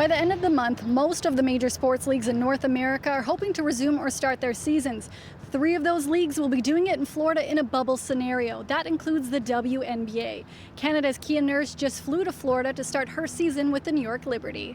By the end of the month, most of the major sports leagues in North America are hoping to resume or start their seasons. 3 of those leagues will be doing it in Florida in a bubble scenario. That includes the WNBA. Canada's Kia Nurse just flew to Florida to start her season with the New York Liberty.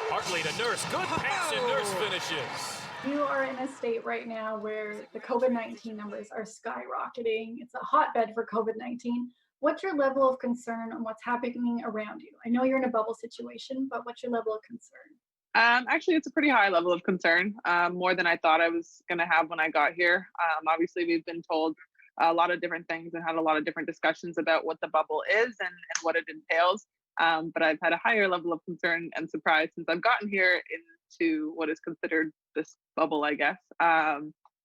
Hartley to Nurse, good pass and Nurse finishes. You are in a state right now where the COVID-19 numbers are skyrocketing. It's a hotbed for COVID-19. What's your level of concern on what's happening around you? I know you're in a bubble situation, but what's your level of concern? Actually, it's a pretty high level of concern, more than I thought I was going to have when I got here. Obviously, we've been told a lot of different things and had a lot of different discussions about what the bubble is and what it entails. But I've had a higher level of concern and surprise since I've gotten here into what is considered this bubble, I guess.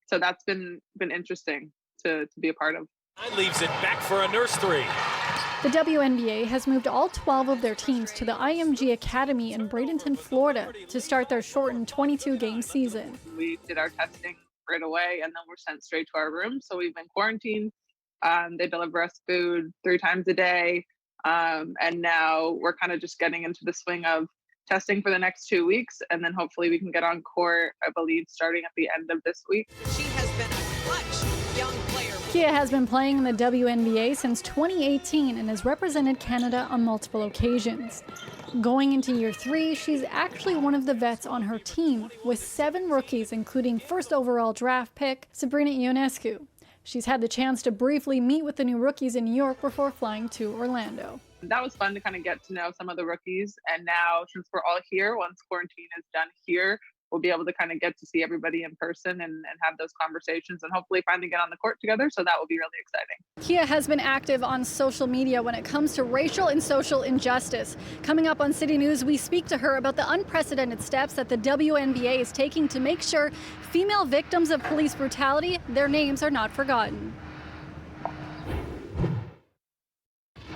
So that's been interesting to be a part of. Leaves it back for a Nurse 3. The WNBA has moved all 12 of their teams to the IMG Academy in Bradenton, Florida to start their shortened 22-game season. We did our testing right away and then we're sent straight to our room. So we've been quarantined. They deliver us food 3 times a day. And now we're kind of just getting into the swing of testing for the next 2 weeks. And then hopefully we can get on court, I believe, starting at the end of this week. She has been a clutch young player. Kia has been playing in the WNBA since 2018 and has represented Canada on multiple occasions. Going into year 3, she's actually one of the vets on her team, with 7 rookies, including first overall draft pick Sabrina Ionescu. She's had the chance to briefly meet with the new rookies in New York before flying to Orlando. That was fun to kind of get to know some of the rookies. And now, since we're all here, once quarantine is done here, we'll be able to kind of get to see everybody in person and have those conversations and hopefully finally get on the court together. So that will be really exciting. Kia has been active on social media when it comes to racial and social injustice. Coming up on City News, we speak to her about the unprecedented steps that the WNBA is taking to make sure female victims of police brutality, their names are not forgotten.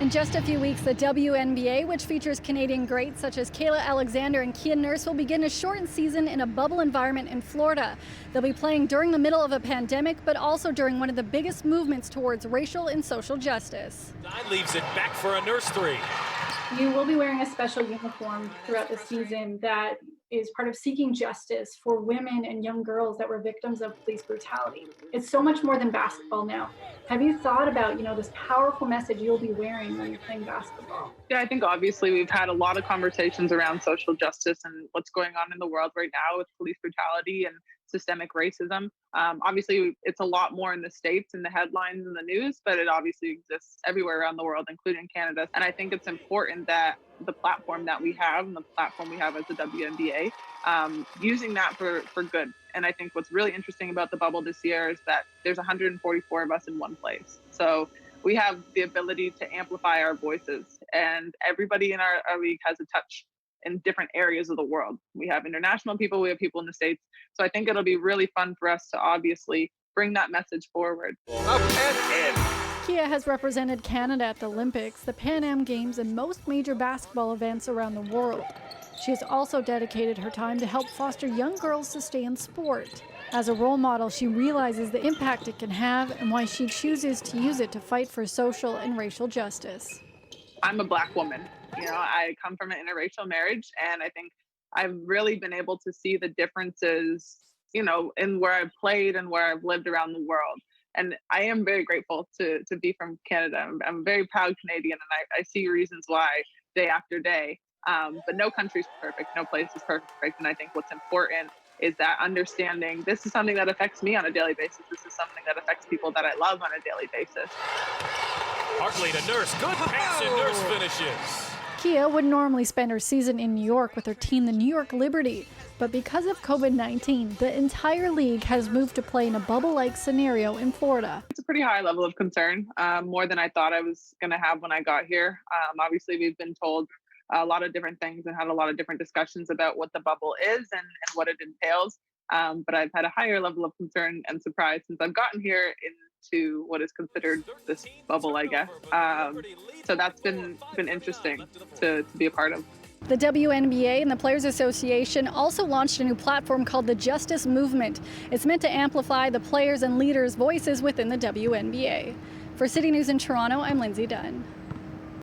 In just a few weeks, the WNBA, which features Canadian greats such as Kayla Alexander and Kia Nurse, will begin a shortened season in a bubble environment in Florida. They'll be playing during the middle of a pandemic, but also during one of the biggest movements towards racial and social justice. Leaves it back for a Nurse 3. You will be wearing a special uniform throughout the season that is part of seeking justice for women and young girls that were victims of police brutality. It's so much more than basketball now. Have you thought about, this powerful message you'll be wearing when you're playing basketball? Yeah, I think obviously we've had a lot of conversations around social justice and what's going on in the world right now with police brutality and systemic racism. Obviously, it's a lot more in the States in the headlines and the news, but it obviously exists everywhere around the world, including Canada. And I think it's important that the platform that we have and the platform we have as the WNBA, using that for good. And I think what's really interesting about the bubble this year is that there's 144 of us in one place. So we have the ability to amplify our voices, and everybody in our league has a touch in different areas of the world. We have international people, we have people in the States. So I think it'll be really fun for us to obviously bring that message forward. Up and in. Kia has represented Canada at the Olympics, the Pan Am Games, and most major basketball events around the world. She has also dedicated her time to help foster young girls to stay in sport. As a role model, she realizes the impact it can have and why she chooses to use it to fight for social and racial justice. I'm a Black woman. I come from an interracial marriage, and I think I've really been able to see the differences, in where I've played and where I've lived around the world. And I am very grateful to be from Canada. I'm a very proud Canadian, and I see reasons why day after day. But no country's perfect, no place is perfect. And I think what's important is that understanding this is something that affects me on a daily basis. This is something that affects people that I love on a daily basis. Hartley to Nurse, good pass and Nurse finishes. Kia would normally spend her season in New York with her team, the New York Liberty. But because of COVID-19, the entire league has moved to play in a bubble-like scenario in Florida. It's a pretty high level of concern, more than I thought I was going to have when I got here. Obviously, we've been told a lot of different things and had a lot of different discussions about what the bubble is and what it entails. But I've had a higher level of concern and surprise since I've gotten here into what is considered this bubble, I guess. So that's been interesting to be a part of. The WNBA and the Players Association also launched a new platform called the Justice Movement. It's meant to amplify the players and leaders' voices within the WNBA. For City News in Toronto, I'm Lindsay Dunn.